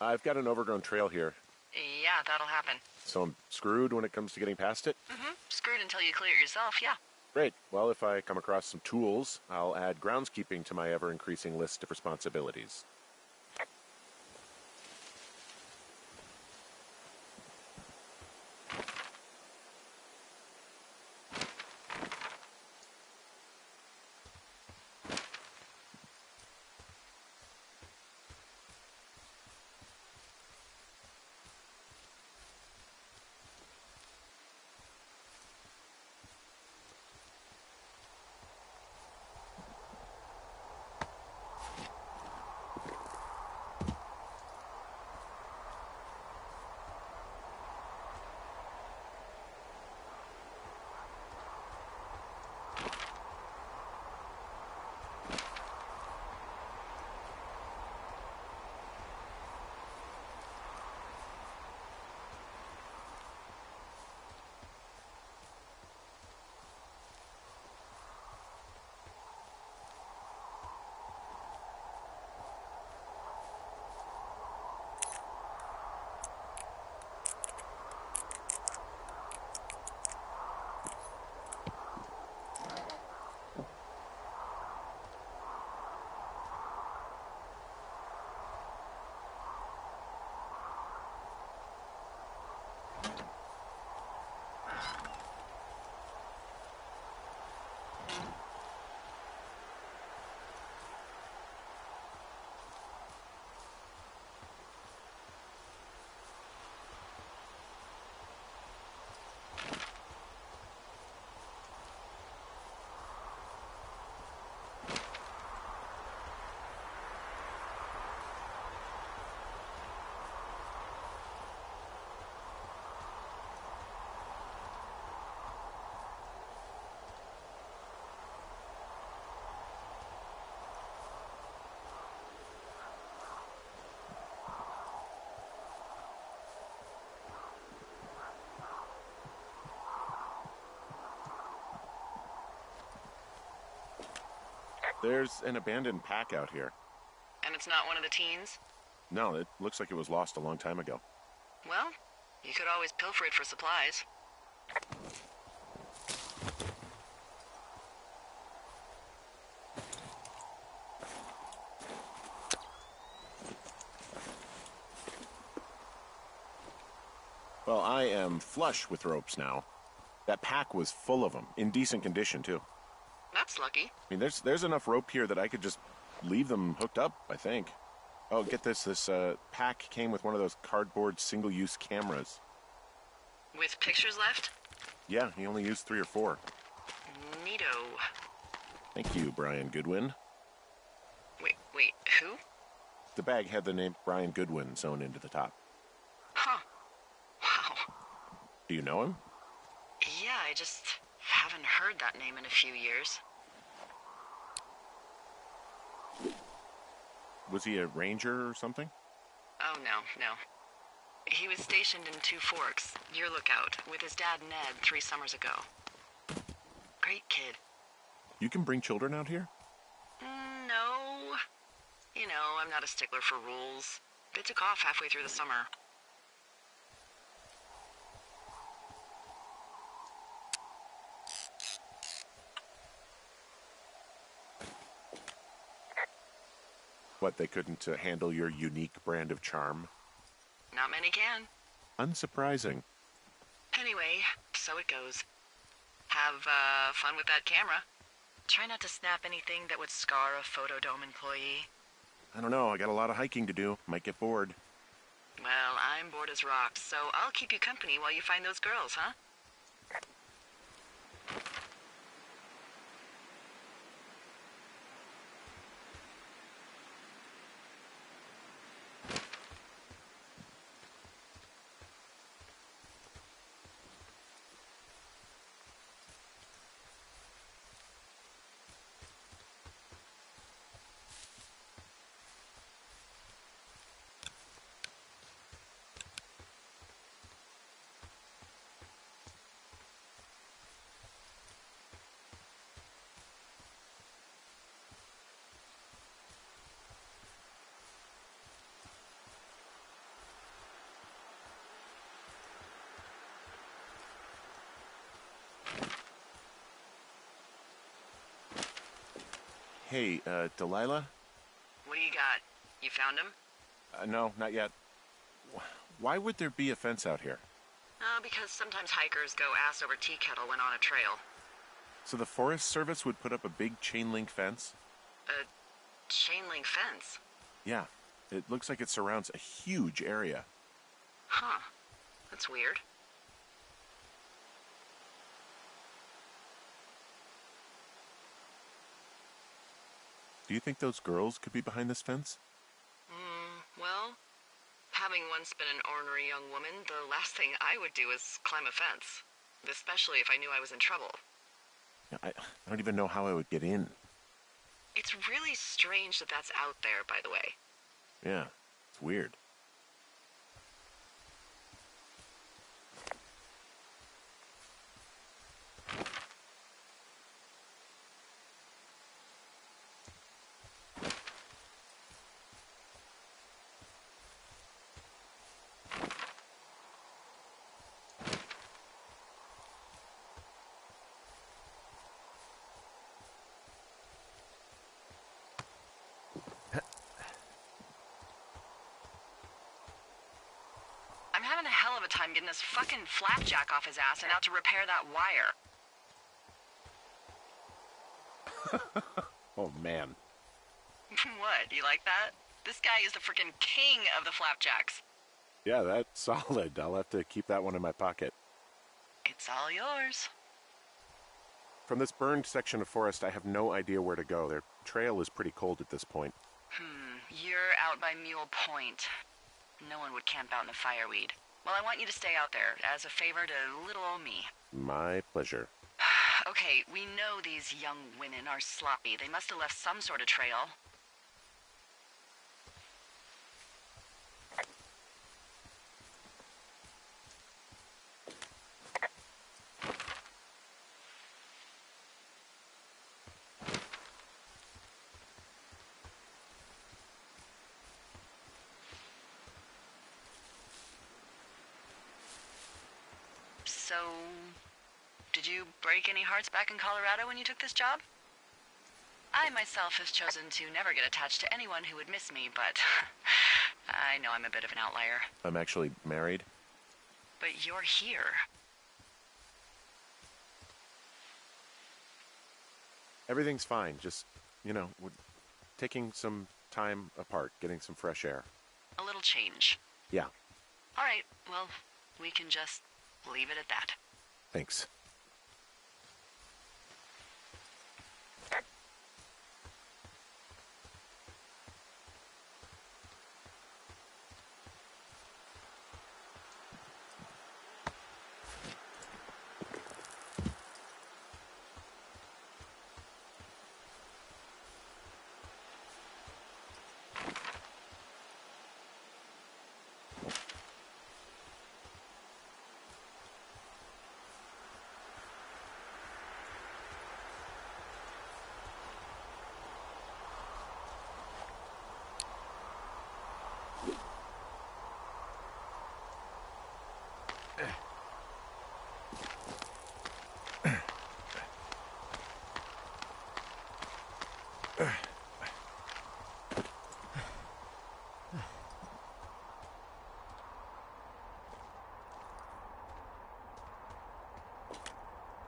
I've got an overgrown trail here, Yeah, that'll happen. so I'm screwed when it comes to getting past it? Screwed until you clear it yourself, yeah. Great. Well, if I come across some tools, I'll add groundskeeping to my ever-increasing list of responsibilities. There's an abandoned pack out here. And it's not one of the teens? No, it looks like it was lost a long time ago. Well, you could always pilfer it for supplies. Well, I am flush with ropes now. That pack was full of them, in decent condition, too. That's lucky. I mean, there's enough rope here that I could just leave them hooked up, I think. Oh, get this. This pack came with one of those cardboard single-use cameras. With pictures left? Yeah, he only used 3 or 4. Neato. Thank you, Brian Goodwin. Wait, who? The bag had the name Brian Goodwin sewn into the top. Huh. Wow. Do you know him? Yeah, I just haven't heard that name in a few years. Was he a ranger or something? Oh, no. He was stationed in Two Forks, your lookout, with his dad Ned 3 summers ago. Great kid. You can bring children out here? No. You know, I'm not a stickler for rules. They took off halfway through the summer. What, they couldn't handle your unique brand of charm? Not many can. Unsurprising. Anyway, so it goes. Have, fun with that camera. Try not to snap anything that would scar a Photodome employee. I don't know, I got a lot of hiking to do. Might get bored. Well, I'm bored as rocks, so I'll keep you company while you find those girls, huh? Hey, Delilah? What do you got? You found him? No, not yet. Why would there be a fence out here? Because sometimes hikers go ass over tea kettle when on a trail. So the Forest Service would put up a big chain link fence? A chain link fence? Yeah. It looks like it surrounds a huge area. Huh. That's weird. Do you think those girls could be behind this fence? Well, having once been an ornery young woman, the last thing I would do is climb a fence. Especially if I knew I was in trouble. Yeah, I don't even know how I would get in. It's really strange that that's out there, by the way. Yeah, it's weird. I'm having a hell of a time getting this fucking flapjack off his ass and out to repair that wire. Oh, man. What, you like that? This guy is the freaking king of the flapjacks. Yeah, that's solid. I'll have to keep that one in my pocket. It's all yours. From this burned section of forest, I have no idea where to go. Their trail is pretty cold at this point. You're out by Mule Point. No one would camp out in the fireweed. Well, I want you to stay out there, as a favor to little old me. My pleasure. Okay, we know these young women are sloppy. They must have left some sort of trail. So, did you break any hearts back in Colorado when you took this job? I myself have chosen to never get attached to anyone who would miss me, but I know I'm a bit of an outlier. I'm actually married. But you're here. Everything's fine. Just, we're taking some time apart, getting some fresh air. A little change. Yeah, All right, well, we can just leave it at that. thanks.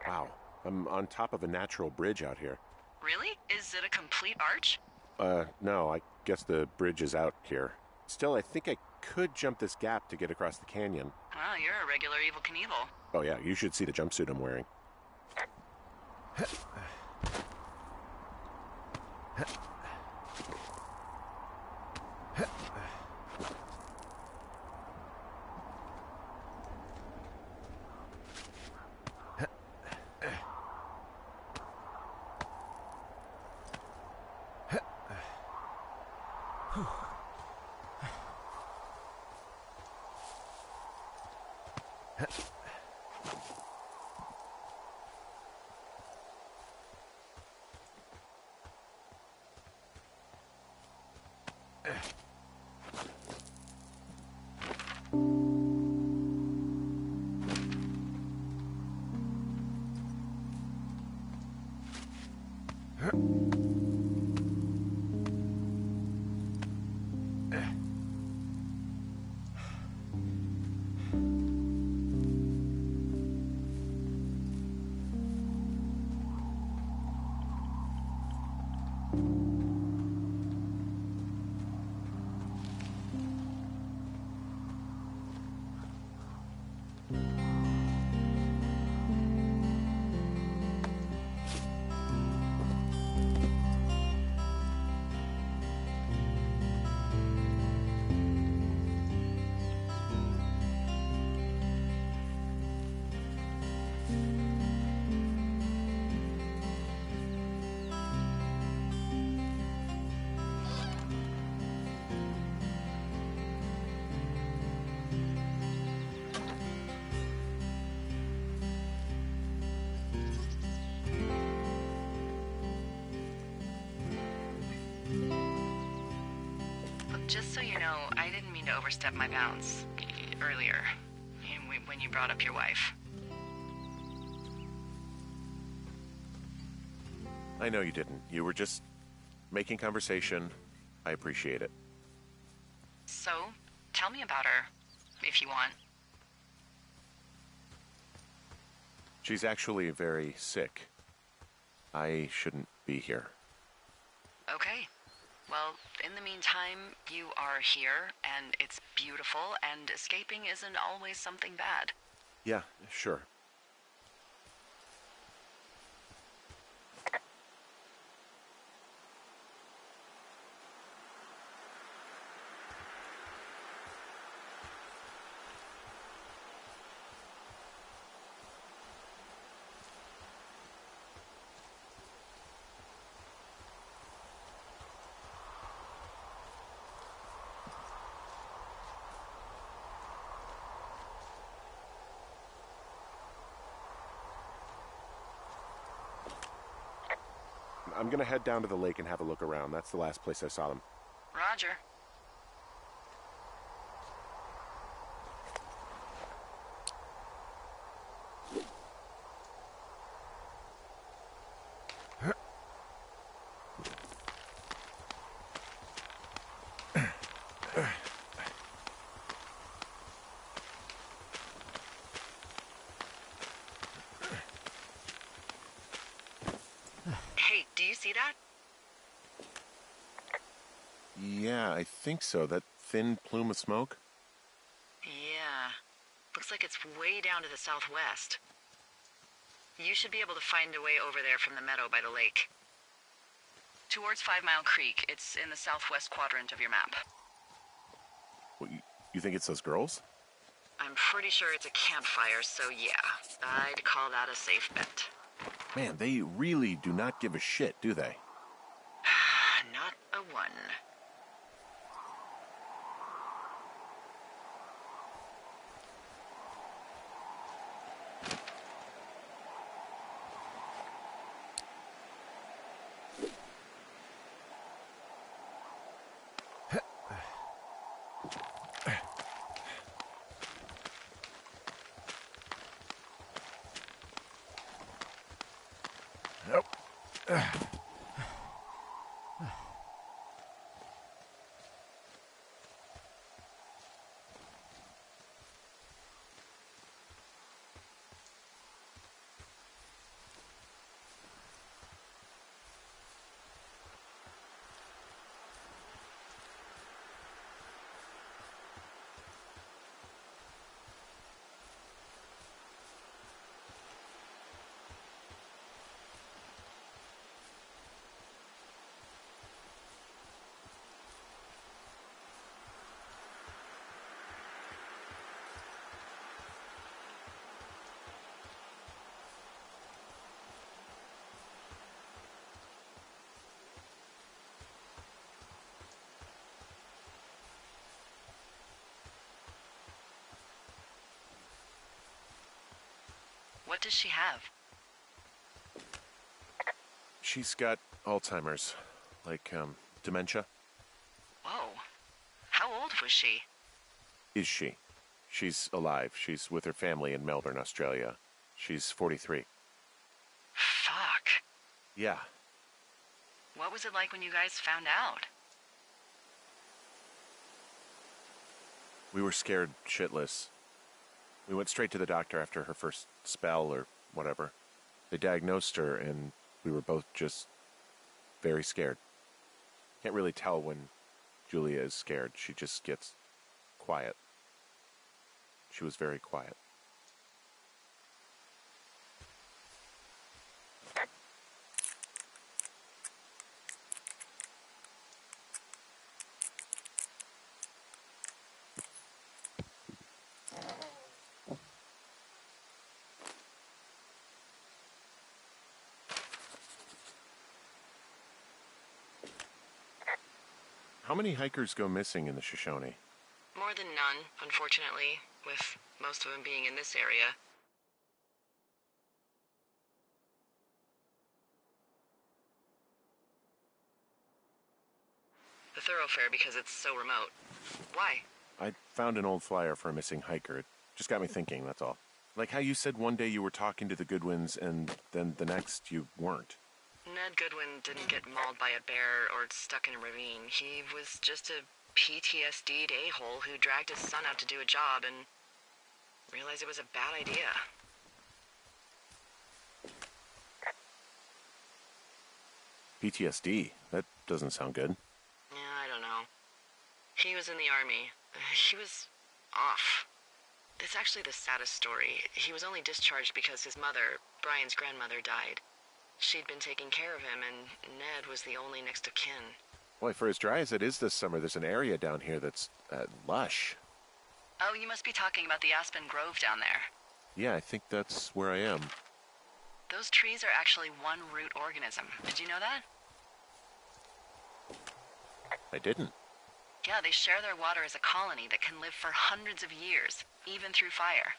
Wow, I'm on top of a natural bridge out here. Really? Is it a complete arch? No, I guess the bridge is out here. Still, I think I could jump this gap to get across the canyon. Well, you're a regular Evel Knievel. Oh yeah, you should see the jumpsuit I'm wearing. Just so you know, I didn't mean to overstep my bounds earlier when you brought up your wife. I know you didn't. You were just making conversation. I appreciate it. So, tell me about her, if you want. She's actually very sick. I shouldn't be here. Okay. Well, in the meantime, you are here, and it's beautiful, and escaping isn't always something bad. Yeah, sure. I'm gonna head down to the lake and have a look around. That's the last place I saw them. Roger. Hey, do you see that? Yeah, I think so. That thin plume of smoke? Yeah. Looks like it's way down to the southwest. You should be able to find a way over there from the meadow by the lake. Towards 5 Mile Creek. It's in the southwest quadrant of your map. What, you think it's those girls? I'm pretty sure it's a campfire, so yeah. I'd call that a safe bet. Man, they really do not give a shit, do they? Not a one. Nope. What does she have? She's got Alzheimer's. Like, dementia. Whoa. How old was she? Is she? She's alive. She's with her family in Melbourne, Australia. She's 43. Fuck. Yeah. What was it like when you guys found out? We were scared shitless. We went straight to the doctor after her first spell or whatever. They diagnosed her, and we were both just very scared. Can't really tell when Julia is scared. She just gets quiet. She was very quiet. How many hikers go missing in the Shoshone? More than none, unfortunately, with most of them being in this area. the thoroughfare because it's so remote. Why? I found an old flyer for a missing hiker. It just got me thinking, that's all. Like how you said one day you were talking to the Goodwins and then the next you weren't. Ned Goodwin didn't get mauled by a bear or stuck in a ravine. He was just a PTSD'd a-hole who dragged his son out to do a job and realized it was a bad idea. PTSD? That doesn't sound good. Yeah, I don't know. He was in the army. He was off. It's actually the saddest story. He was only discharged because his mother, Brian's grandmother, died. She'd been taking care of him, and Ned was the only next of kin. Boy, for as dry as it is this summer, there's an area down here that's lush. Oh, you must be talking about the Aspen Grove down there. Yeah, I think that's where I am. Those trees are actually one root organism. Did you know that? I didn't. Yeah, they share their water as a colony that can live for hundreds of years, even through fire.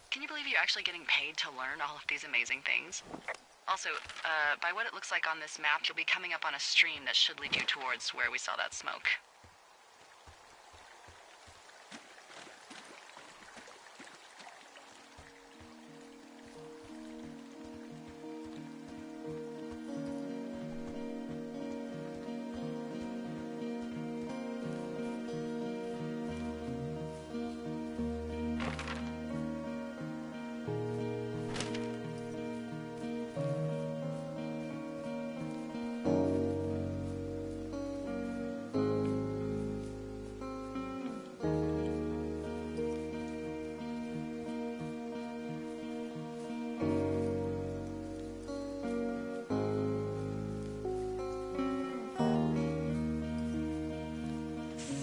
Can you believe you're actually getting paid to learn all of these amazing things? Also, by what it looks like on this map, you'll be coming up on a stream that should lead you towards where we saw that smoke.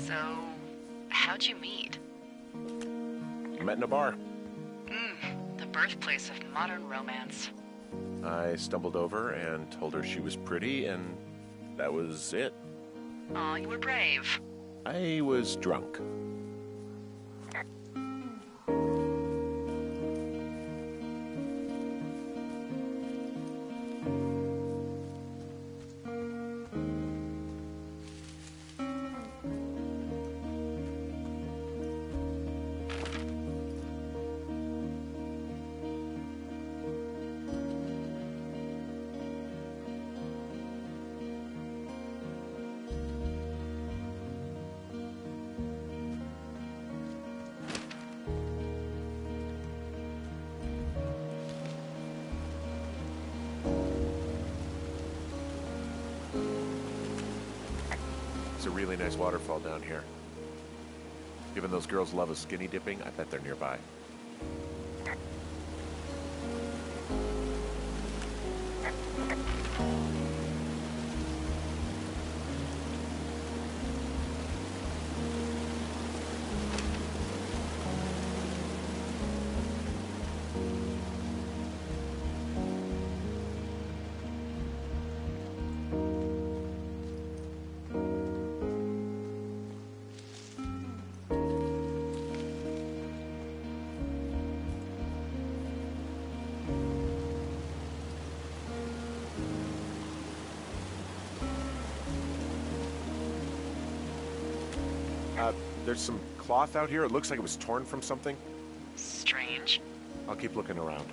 So, how'd you meet? Met in a bar. The birthplace of modern romance. I stumbled over and told her she was pretty, and that was it. Aw, you were brave. I was drunk. It's a really nice waterfall down here. Given those girls love a skinny dipping, I bet they're nearby. There's some cloth out here. It looks like it was torn from something. Strange. I'll keep looking around.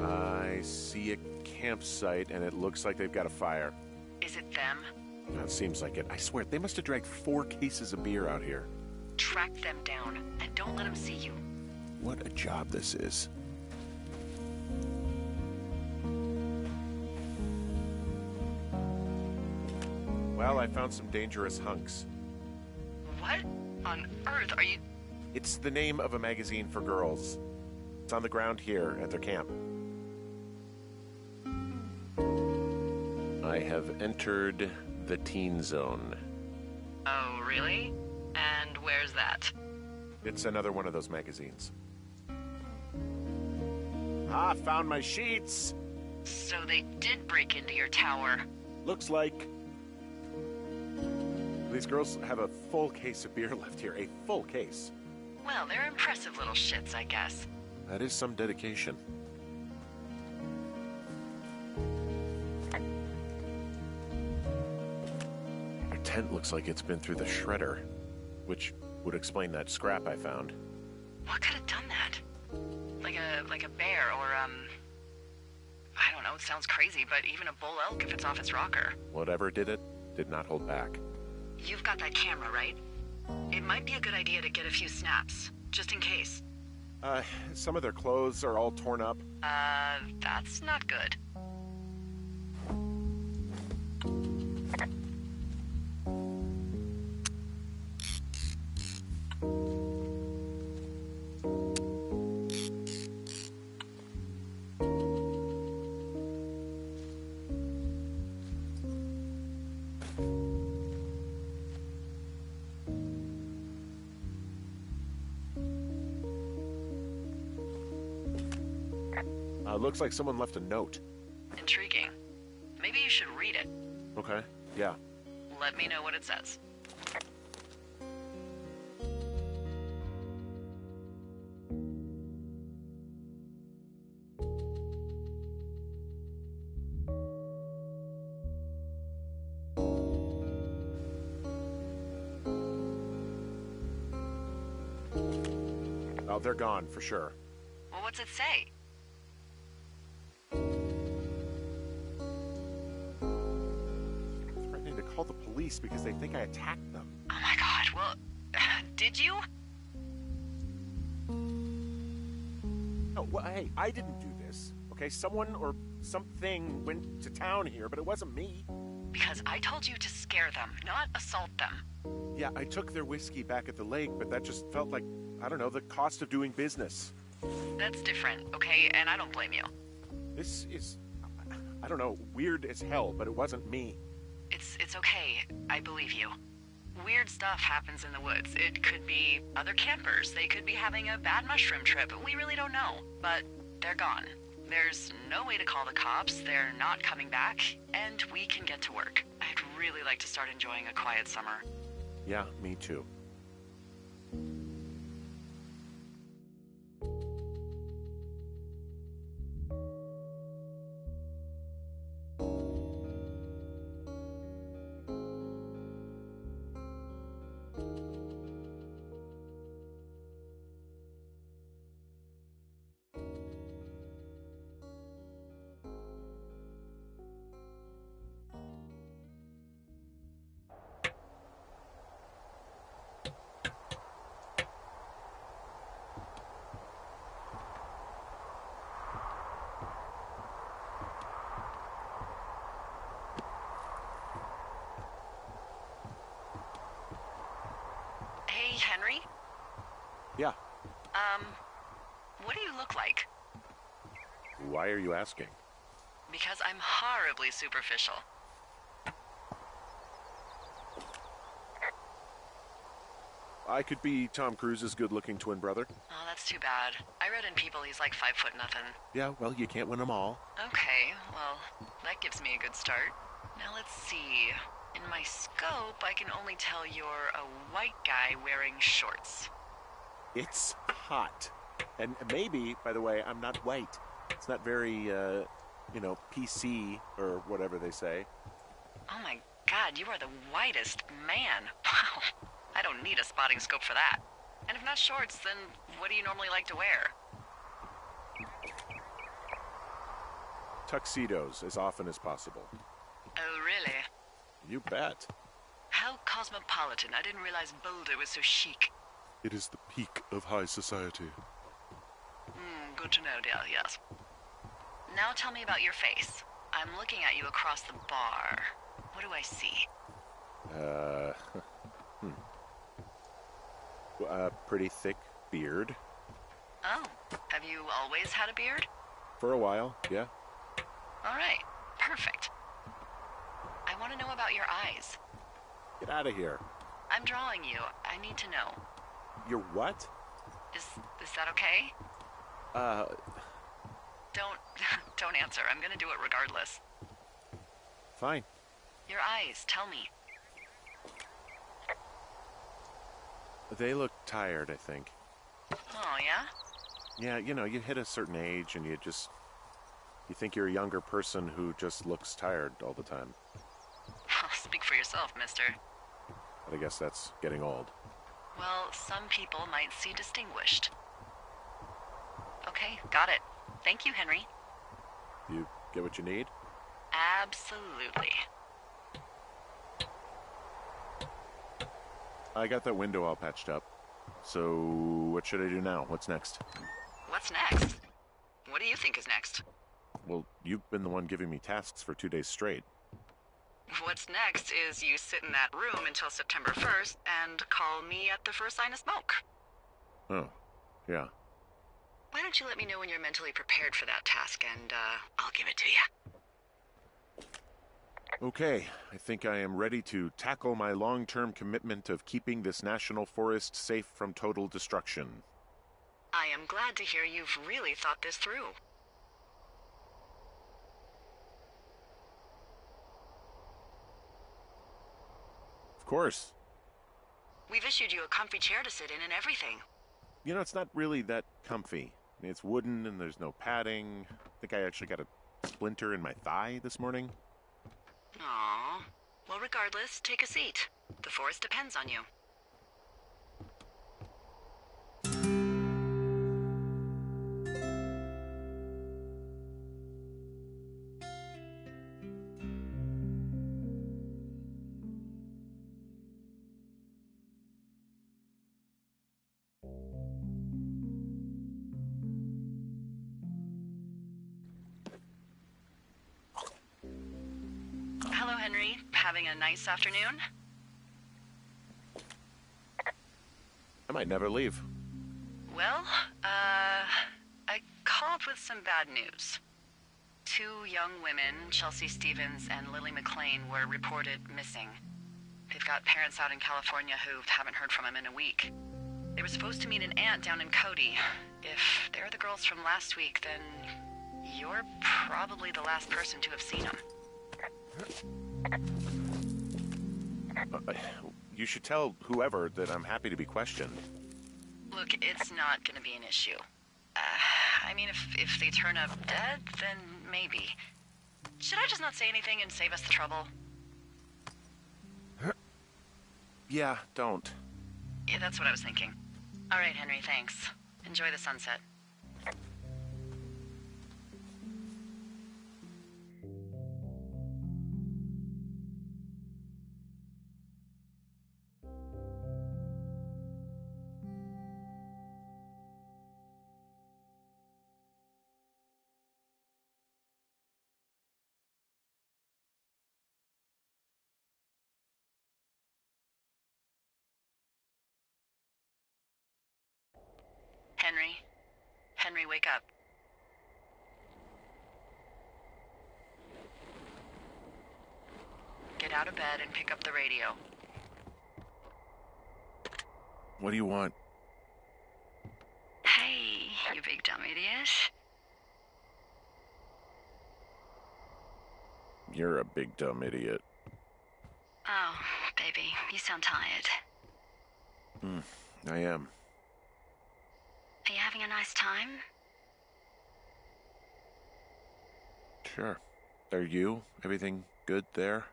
I see a campsite, and it looks like they've got a fire. Is it them? That seems like it. I swear, they must have dragged 4 cases of beer out here. Track them down, and don't let them see you. What a job this is. Well, I found some dangerous hunks. What on earth are you... It's the name of a magazine for girls. It's on the ground here at their camp. I have entered the teen zone. Oh, really? And where's that? It's another one of those magazines. Ah, found my sheets! So they did break into your tower. Looks like... These girls have a full case of beer left here. A full case. Well, they're impressive little shits, I guess. That is some dedication. Their tent looks like it's been through the shredder, which would explain that scrap I found. What could have done that? Like a bear or, I don't know, it sounds crazy, but even a bull elk if it's off its rocker. Whatever did it, did not hold back. You've got that camera, right? It might be a good idea to get a few snaps, just in case. Some of their clothes are all torn up. That's not good. Looks like someone left a note. Intriguing. Maybe you should read it. Okay, yeah. Let me know what it says. Oh, they're gone, for sure. Well, what's it say? Threatening to call the police because they think I attacked them. Oh my god, well, did you? No, well, hey, I didn't do this. Okay, someone or something went to town here, but it wasn't me. Because I told you to scare them, not assault them. Yeah, I took their whiskey back at the lake, but that just felt like, I don't know, the cost of doing business. That's different, okay? And I don't blame you. This is, I don't know, weird as hell, but it wasn't me. It's okay. I believe you. Weird stuff happens in the woods. It could be other campers. They could be having a bad mushroom trip. We really don't know. But they're gone. There's no way to call the cops. They're not coming back. And we can get to work. I'd really like to start enjoying a quiet summer. Yeah, me too. Hey, Henry? Yeah. What do you look like? Why are you asking? Because I'm horribly superficial. I could be Tom Cruise's good-looking twin brother. Oh, that's too bad. I read in People he's like 5 foot nothing. Yeah, well, you can't win them all. Okay, well, that gives me a good start. Now let's see. In my scope, I can only tell you're a white guy wearing shorts. It's hot. And maybe, by the way, I'm not white. It's not very, PC or whatever they say. Oh my god, you are the whitest man. Wow. I don't need a spotting scope for that. And if not shorts, then what do you normally like to wear? Tuxedos as often as possible. Oh, really? You bet. How cosmopolitan. I didn't realize Boulder was so chic. It is the peak of high society. Good to know, dear, yes. Now tell me about your face. I'm looking at you across the bar. What do I see? A pretty thick beard. Oh, have you always had a beard? For a while, yeah. All right, perfect. I want to know about your eyes. Get out of here. I'm drawing you. I need to know. You're what? Is that okay? Uh... Don't Don't answer. I'm gonna do it regardless. Fine. Your eyes, tell me. They look tired, I think. Oh, yeah? Yeah, you hit a certain age and you think you're a younger person who just looks tired all the time. Speak for yourself, mister. But I guess that's getting old. Well, some people might see distinguished. Okay, got it. Thank you, Henry. You get what you need? Absolutely. I got that window all patched up. So, what should I do now? What's next? What's next? What do you think is next? Well, you've been the one giving me tasks for 2 days straight. What's next is you sit in that room until September 1st and call me at the first sign of smoke. Oh, yeah. Why don't you let me know when you're mentally prepared for that task, and I'll give it to you. Okay, I think I am ready to tackle my long-term commitment of keeping this national forest safe from total destruction. I am glad to hear you've really thought this through. Of course. We've issued you a comfy chair to sit in and everything. It's not really that comfy. I mean, it's wooden and there's no padding. I think I actually got a splinter in my thigh this morning. Aww. Well, regardless, take a seat. The forest depends on you. Hello, Henry. Having a nice afternoon? I might never leave. Well, I called with some bad news. 2 young women, Chelsea Stevens and Lily McLean, were reported missing. They've got parents out in California who haven't heard from them in a week. They were supposed to meet an aunt down in Cody. If they're the girls from last week, then you're probably the last person to have seen them. You should tell whoever that I'm happy to be questioned. Look, it's not gonna be an issue. I mean, if they turn up dead, then maybe. Should I just not say anything and save us the trouble? Yeah, don't. Yeah, that's what I was thinking. All right, Henry, thanks. Enjoy the sunset. Henry? Henry, wake up. Get out of bed and pick up the radio. What do you want? Hey, you big dumb idiot. You're a big dumb idiot. Oh, baby, you sound tired. I am. Are you having a nice time? Sure. Are you? Everything good there?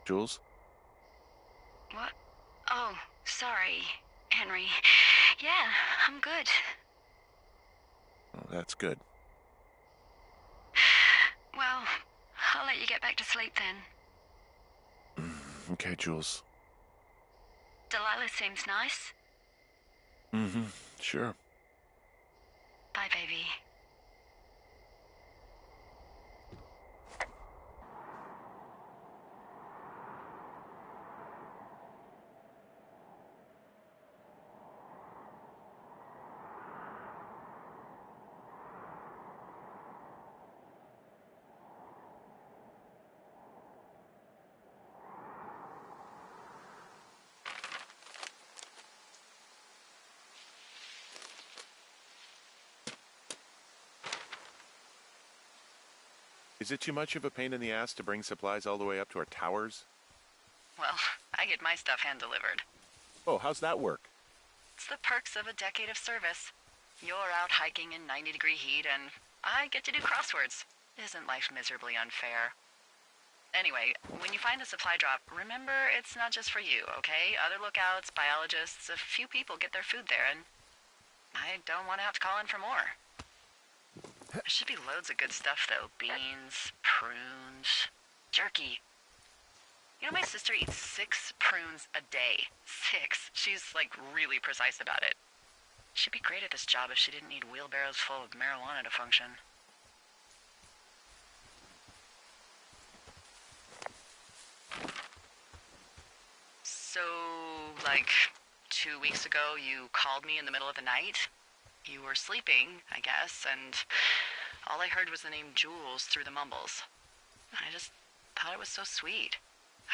Jules? What? Oh, sorry, Henry. Yeah, I'm good. Oh, that's good. Well, I'll let you get back to sleep then. Okay, Jules. Delilah seems nice. Sure. Bye, baby. Is it too much of a pain in the ass to bring supplies all the way up to our towers? Well, I get my stuff hand-delivered. Oh, how's that work? It's the perks of a decade of service. You're out hiking in 90-degree heat, and I get to do crosswords. Isn't life miserably unfair? Anyway, when you find a supply drop, remember it's not just for you, okay? Other lookouts, biologists, a few people get their food there, and I don't want to have to call in for more. There should be loads of good stuff, though. Beans, prunes, jerky. You know, my sister eats 6 prunes a day. 6. She's, like, really precise about it. She'd be great at this job if she didn't need wheelbarrows full of marijuana to function. So, like, 2 weeks ago, you called me in the middle of the night? You were sleeping, I guess, and all I heard was the name Jules through the mumbles. I just thought it was so sweet.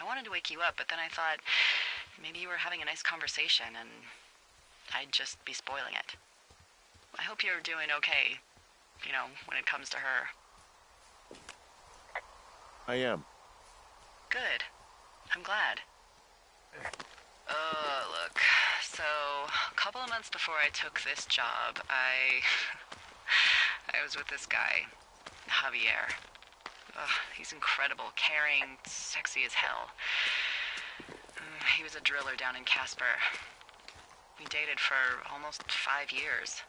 I wanted to wake you up, but then I thought maybe you were having a nice conversation and I'd just be spoiling it. I hope you're doing okay, you know, when it comes to her. I am. Good. I'm glad. Look, so a couple of months before I took this job, I was with this guy, Javier. He's incredible, caring, sexy as hell. He was a driller down in Casper. We dated for almost 5 years.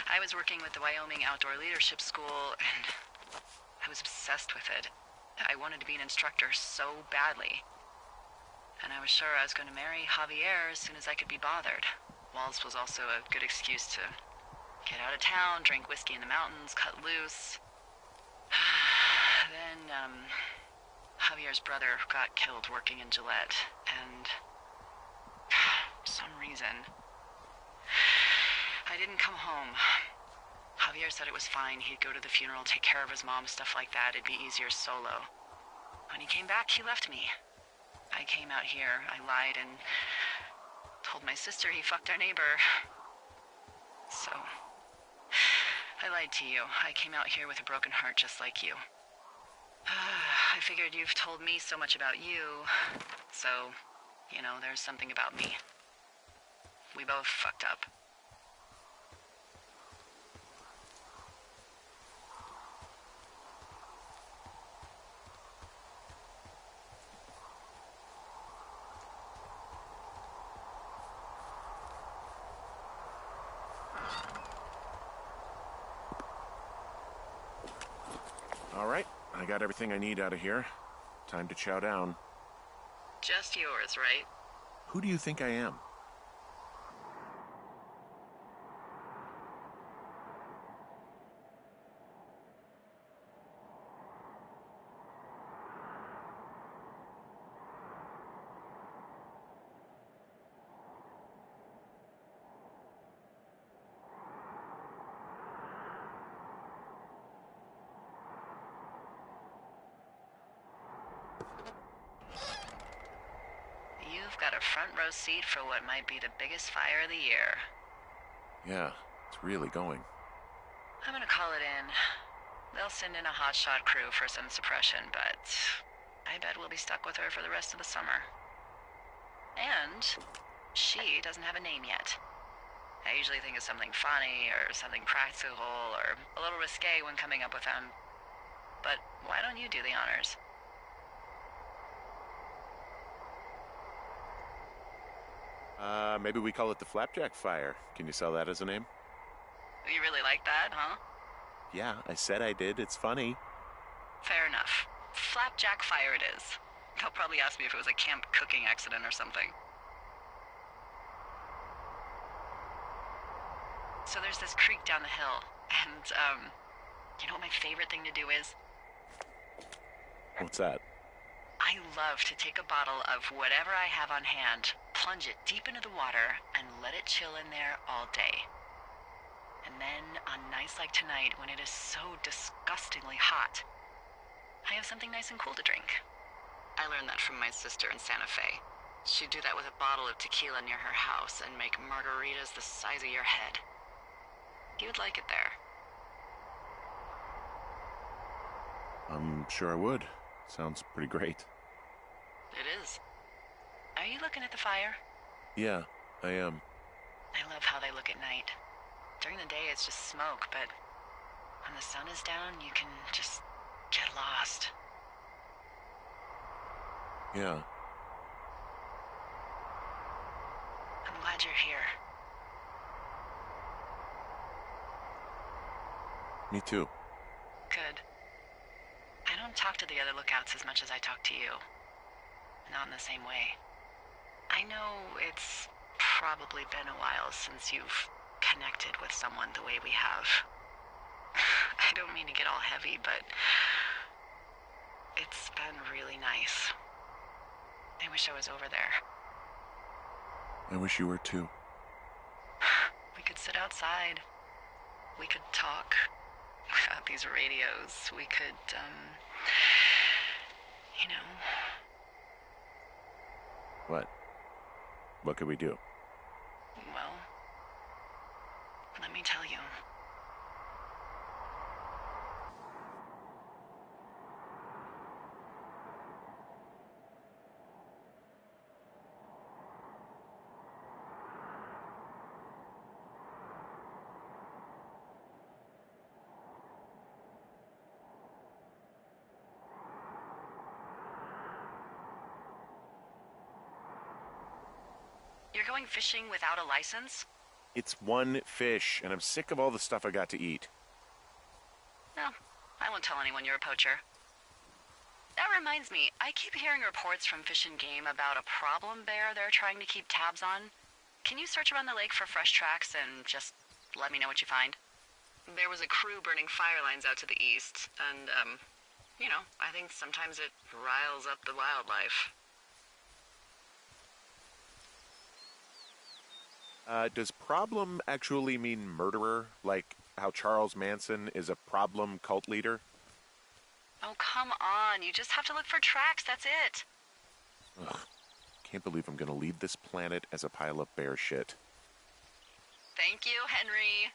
I was working with the Wyoming Outdoor Leadership School, and I was obsessed with it. I wanted to be an instructor so badly. And I was sure I was going to marry Javier as soon as I could be bothered. Walls was also a good excuse to get out of town, drink whiskey in the mountains, cut loose. Then, Javier's brother got killed working in Gillette, and for some reason, I didn't come home. Javier said it was fine. He'd go to the funeral, take care of his mom, stuff like that. It'd be easier solo. When he came back, he left me. I came out here, I lied, and told my sister he fucked our neighbor. So, I lied to you. I came out here with a broken heart just like you. I figured you've told me so much about you, so, you know, there's something about me. We both fucked up. All right, I got everything I need out of here. Time to chow down. Just yours, right? Who do you think I am? You've got a front row seat for what might be the biggest fire of the year. Yeah, it's really going. I'm gonna call it in. They'll send in a hotshot crew for some suppression, but I bet we'll be stuck with her for the rest of the summer. And she doesn't have a name yet. I usually think of something funny or something practical or a little risque when coming up with them. But why don't you do the honors? Maybe we call it the Flapjack Fire. Can you sell that as a name? You really like that, huh? Yeah, I said I did. It's funny. Fair enough. Flapjack Fire it is. They'll probably ask me if it was a camp cooking accident or something. So there's this creek down the hill, and, you know what my favorite thing to do is? What's that? I love to take a bottle of whatever I have on hand, plunge it deep into the water, and let it chill in there all day. And then, on nights like tonight, when it is so disgustingly hot, I have something nice and cool to drink. I learned that from my sister in Santa Fe. She'd do that with a bottle of tequila near her house and make margaritas the size of your head. You would like it there. sure I would. Sounds pretty great. It is. Are you looking at the fire? Yeah, I am. I love how they look at night. During the day, it's just smoke, but when the sun is down, you can just get lost. Yeah. I'm glad you're here. Me too. Good. I don't talk to the other lookouts as much as I talk to you. Not in the same way. I know it's probably been a while since you've connected with someone the way we have. I don't mean to get all heavy, but it's been really nice. I wish I was over there. I wish you were too. We could sit outside. We could talk without these radios. We could, you know. What? What could we do? Well, let me tell you. You're going fishing without a license? It's one fish, and I'm sick of all the stuff I got to eat. No, I won't tell anyone you're a poacher. That reminds me, I keep hearing reports from Fish and Game about a problem bear they're trying to keep tabs on. Can you search around the lake for fresh tracks and just let me know what you find? There was a crew burning fire lines out to the east, and, I think sometimes it riles up the wildlife. Does problem actually mean murderer? Like how Charles Manson is a problem cult leader? Oh, come on. You just have to look for tracks, that's it. Ugh. Can't believe I'm gonna leave this planet as a pile of bear shit. Thank you, Henry.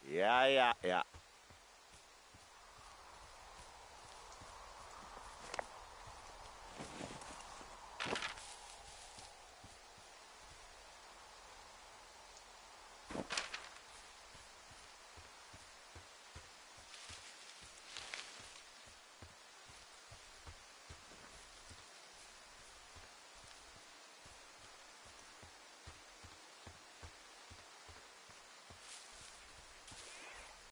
Yeah.